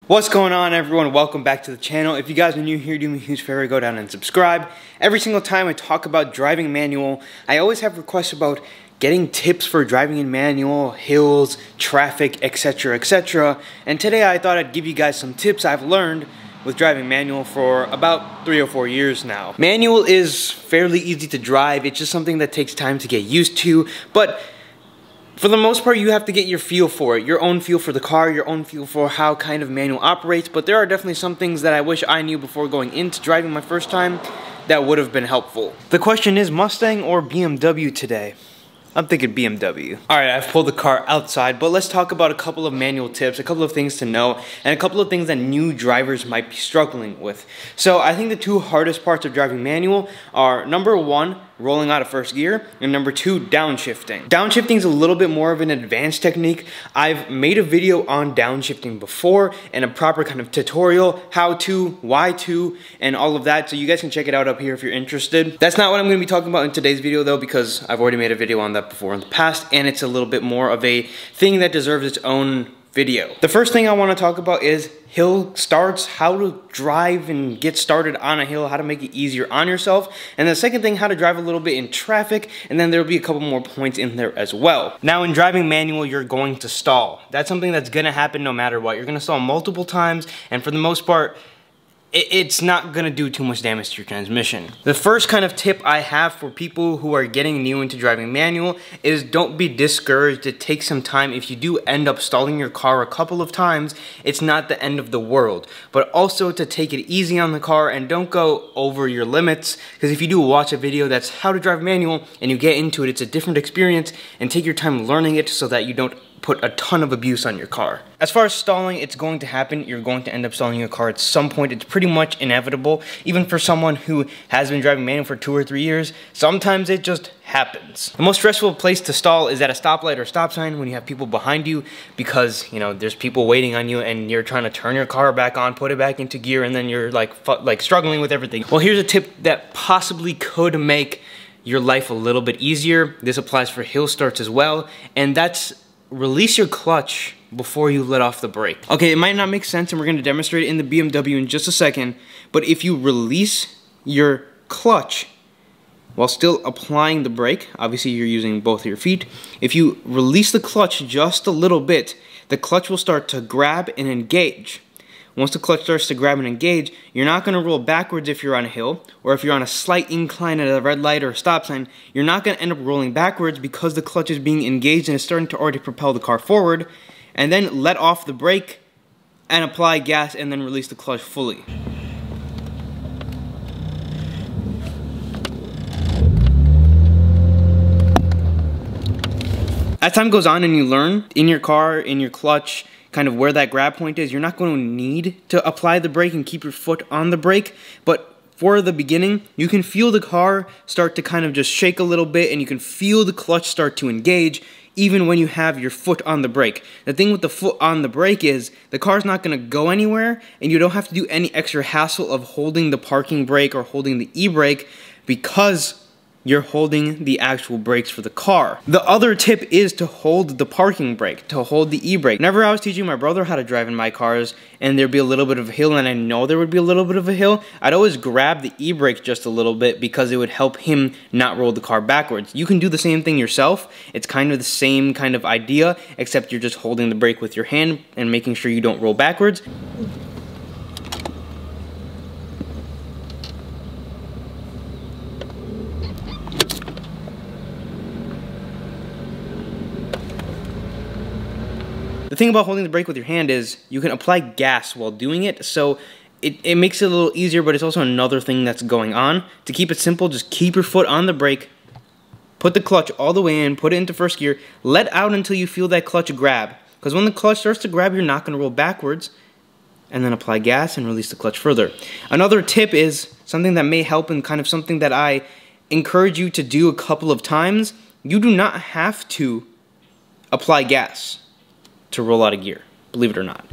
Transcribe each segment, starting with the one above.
What's going on, everyone? Welcome back to the channel. If you guys are new here, do me a huge favor, go down and subscribe. Every single time I talk about driving manual, I always have requests about getting tips for driving in manual, hills, traffic, etc, etc. And today I thought I'd give you guys some tips I've learned with driving manual for about 3 or 4 years now. Manual is fairly easy to drive. It's just something that takes time to get used to, but for the most part, you have to get your feel for it, your own feel for the car, your own feel for how kind of manual operates, but there are definitely some things that I wish I knew before going into driving my first time that would have been helpful. The question is Mustang or BMW today? I'm thinking BMW. Alright, I've pulled the car outside, but let's talk about a couple of manual tips, a couple of things to know, and a couple of things that new drivers might be struggling with. So I think the two hardest parts of driving manual are number one, rolling out of first gear, and number two, downshifting. Downshifting is a little bit more of an advanced technique. I've made a video on downshifting before and a proper kind of tutorial, how to, why to, and all of that, so you guys can check it out up here if you're interested. That's not what I'm going to be talking about in today's video though, because I've already made a video on that before in the past, and it's a little bit more of a thing that deserves its own video. The first thing I want to talk about is hill starts, how to drive and get started on a hill, how to make it easier on yourself. And the second thing, how to drive a little bit in traffic, and then there'll be a couple more points in there as well. Now in driving manual, you're going to stall. That's something that's gonna happen no matter what. You're gonna stall multiple times, and for the most part, it's not gonna do too much damage to your transmission. The first kind of tip I have for people who are getting new into driving manual is don't be discouraged. It takes some time. If you do end up stalling your car a couple of times, it's not the end of the world. But also to take it easy on the car and don't go over your limits, because if you do watch a video that's how to drive manual and you get into it, it's a different experience, and take your time learning it so that you don't put a ton of abuse on your car. As far as stalling, it's going to happen. You're going to end up stalling your car at some point. It's pretty much inevitable. Even for someone who has been driving manual for 2 or 3 years, sometimes it just happens. The most stressful place to stall is at a stoplight or stop sign when you have people behind you, because you know there's people waiting on you and you're trying to turn your car back on, put it back into gear, and then you're like struggling with everything. Well, here's a tip that possibly could make your life a little bit easier. This applies for hill starts as well, and that's release your clutch before you let off the brake. Okay, it might not make sense, and we're gonna demonstrate it in the BMW in just a second, but if you release your clutch while still applying the brake, obviously you're using both of your feet, if you release the clutch just a little bit, the clutch will start to grab and engage. Once the clutch starts to grab and engage, you're not going to roll backwards if you're on a hill, or if you're on a slight incline at a red light or a stop sign, you're not going to end up rolling backwards because the clutch is being engaged and it's starting to already propel the car forward. And then let off the brake and apply gas and then release the clutch fully. As time goes on and you learn in your car, in your clutch, kind of where that grab point is, you're not going to need to apply the brake and keep your foot on the brake, but for the beginning, you can feel the car start to kind of just shake a little bit, and you can feel the clutch start to engage even when you have your foot on the brake. The thing with the foot on the brake is the car's not going to go anywhere, and you don't have to do any extra hassle of holding the parking brake or holding the e-brake, because you're holding the actual brakes for the car. The other tip is to hold the parking brake, to hold the e-brake. Whenever I was teaching my brother how to drive in my cars and there'd be a little bit of a hill, and I know there would be a little bit of a hill, I'd always grab the e-brake just a little bit because it would help him not roll the car backwards. You can do the same thing yourself. It's kind of the same kind of idea, except you're just holding the brake with your hand and making sure you don't roll backwards. The thing about holding the brake with your hand is you can apply gas while doing it, so it makes it a little easier, but it's also another thing that's going on. To keep it simple, just keep your foot on the brake, put the clutch all the way in, put it into first gear, let out until you feel that clutch grab. Because when the clutch starts to grab, you're not going to roll backwards, and then apply gas and release the clutch further. Another tip is something that may help, and kind of something that I encourage you to do a couple of times. You do not have to apply gas to roll out of gear, believe it or not.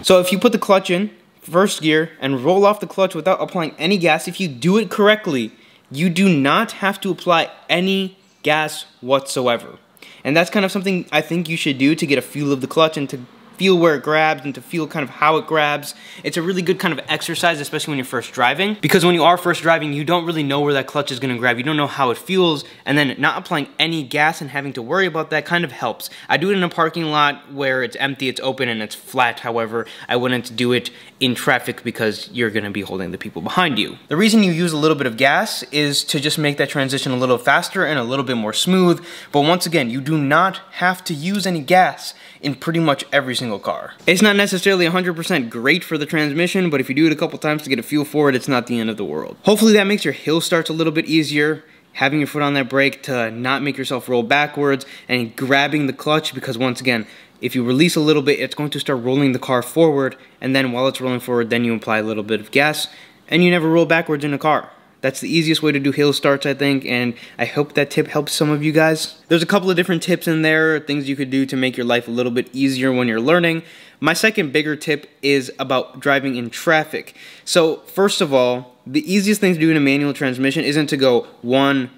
So if you put the clutch in, first gear and roll off the clutch without applying any gas, if you do it correctly, you do not have to apply any gas whatsoever. And that's kind of something I think you should do to get a feel of the clutch and to feel where it grabs and to feel kind of how it grabs. It's a really good kind of exercise, especially when you're first driving, because when you are first driving, you don't really know where that clutch is going to grab. You don't know how it feels, and then not applying any gas and having to worry about that kind of helps. I do it in a parking lot where it's empty, it's open, and it's flat. However, I wouldn't do it in traffic because you're going to be holding the people behind you. The reason you use a little bit of gas is to just make that transition a little faster and a little bit more smooth. But once again, you do not have to use any gas in pretty much every single car. It's not necessarily 100% great for the transmission, but if you do it a couple times to get a feel for it, it's not the end of the world. Hopefully that makes your hill starts a little bit easier, having your foot on that brake to not make yourself roll backwards, and grabbing the clutch, because once again, if you release a little bit, it's going to start rolling the car forward, and then while it's rolling forward, then you apply a little bit of gas, and you never roll backwards in a car. That's the easiest way to do hill starts, I think, and I hope that tip helps some of you guys. There's a couple of different tips in there, things you could do to make your life a little bit easier when you're learning. My second bigger tip is about driving in traffic. So, first of all, the easiest thing to do in a manual transmission isn't to go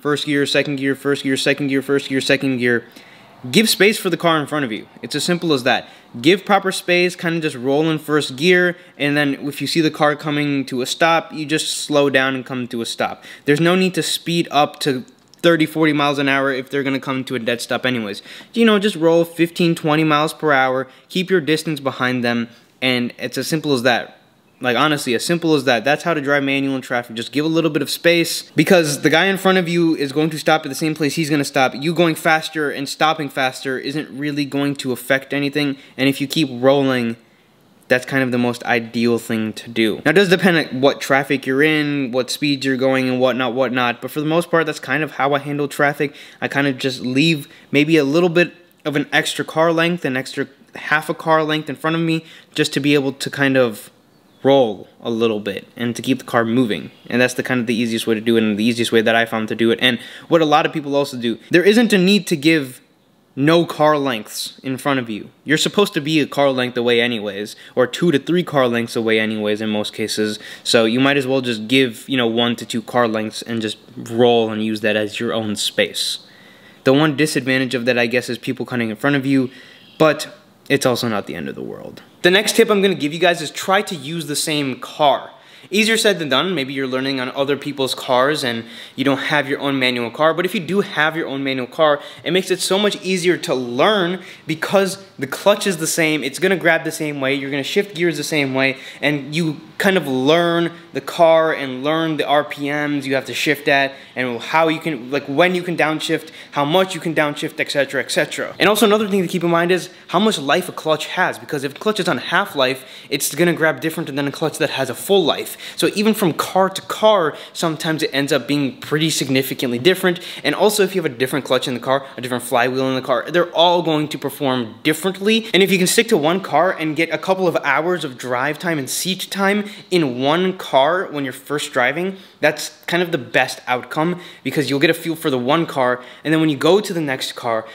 first gear, second gear, first gear, second gear, first gear, second gear. Give space for the car in front of you. It's as simple as that. Give proper space, kind of just roll in first gear, and then if you see the car coming to a stop, you just slow down and come to a stop. There's no need to speed up to 30, 40 miles an hour if they're going to come to a dead stop anyways. You know, just roll 15, 20 miles per hour, keep your distance behind them, and it's as simple as that. Like, honestly, as simple as that. That's how to drive manual in traffic. Just give a little bit of space, because the guy in front of you is going to stop at the same place he's going to stop. You going faster and stopping faster isn't really going to affect anything, and if you keep rolling, that's kind of the most ideal thing to do. Now, it does depend on what traffic you're in, what speeds you're going, and whatnot, but for the most part, that's kind of how I handle traffic. I kind of just leave maybe a little bit of an extra car length, an extra half a car length in front of me, just to be able to kind of roll a little bit and to keep the car moving. And that's the kind of the easiest way to do it, and the easiest way that I found to do it, and what a lot of people also do. There isn't a need to give no car lengths in front of you. You're supposed to be a car length away anyways, or 2 to 3 car lengths away anyways in most cases, so you might as well just give, 1 to 2 car lengths and just roll and use that as your own space. The one disadvantage of that, I guess, is people coming in front of you, but it's also not the end of the world. The next tip I'm going to give you guys is try to use the same car. Easier said than done. Maybe you're learning on other people's cars and you don't have your own manual car, but if you do have your own manual car, it makes it so much easier to learn because the clutch is the same, it's going to grab the same way, you're going to shift gears the same way, and you kind of learn the car and learn the RPMs you have to shift at, and how you can, like when you can downshift, how much you can downshift, etc., etc. And also another thing to keep in mind is how much life a clutch has, because if a clutch is on half-life, it's going to grab different than a clutch that has a full life. So even from car to car, sometimes it ends up being pretty significantly different. And also if you have a different clutch in the car, a different flywheel in the car, they're all going to perform differently. And if you can stick to one car and get a couple of hours of drive time and seat time in one car when you're first driving, that's kind of the best outcome, because you'll get a feel for the one car, and then when you go to the next car,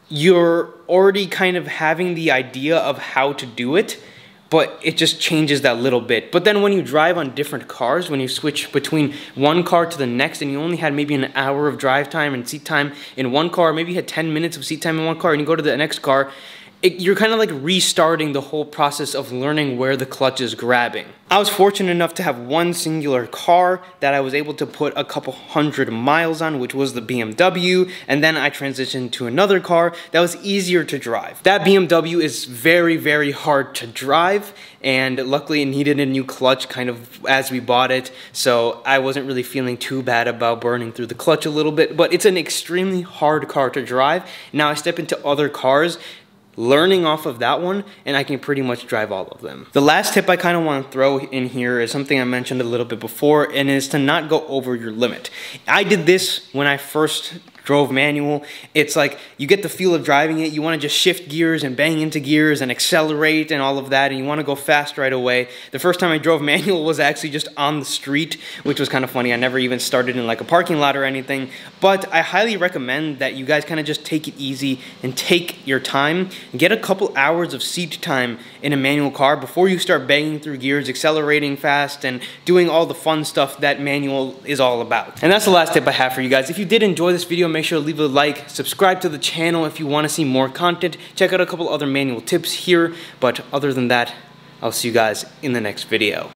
you're already kind of having the idea of how to do it, but it just changes that little bit. But then when you drive on different cars, when you switch between one car to the next, and you only had maybe an hour of drive time and seat time in one car, maybe you had 10 minutes of seat time in one car, and you go to the next car, you're kind of like restarting the whole process of learning where the clutch is grabbing. I was fortunate enough to have one singular car that I was able to put a couple 100 miles on, which was the BMW, and then I transitioned to another car that was easier to drive. That BMW is very, very hard to drive, and luckily it needed a new clutch kind of as we bought it, so I wasn't really feeling too bad about burning through the clutch a little bit, but it's an extremely hard car to drive. Now I step into other cars, learning off of that one, and I can pretty much drive all of them. The last tip I kind of want to throw in here is something I mentioned a little bit before, and is to not go over your limit. I did this when I first drove manual. It's like you get the feel of driving it. You want to just shift gears and bang into gears and accelerate and all of that, and you want to go fast right away. The first time I drove manual was actually just on the street, which was kind of funny. I never even started in like a parking lot or anything, but I highly recommend that you guys kind of just take it easy and take your time and get a couple hours of seat time in a manual car before you start banging through gears, accelerating fast, and doing all the fun stuff that manual is all about. And that's the last tip I have for you guys. If you did enjoy this video, make sure to leave a like, subscribe to the channel if you want to see more content, check out a couple other manual tips here, but other than that, I'll see you guys in the next video.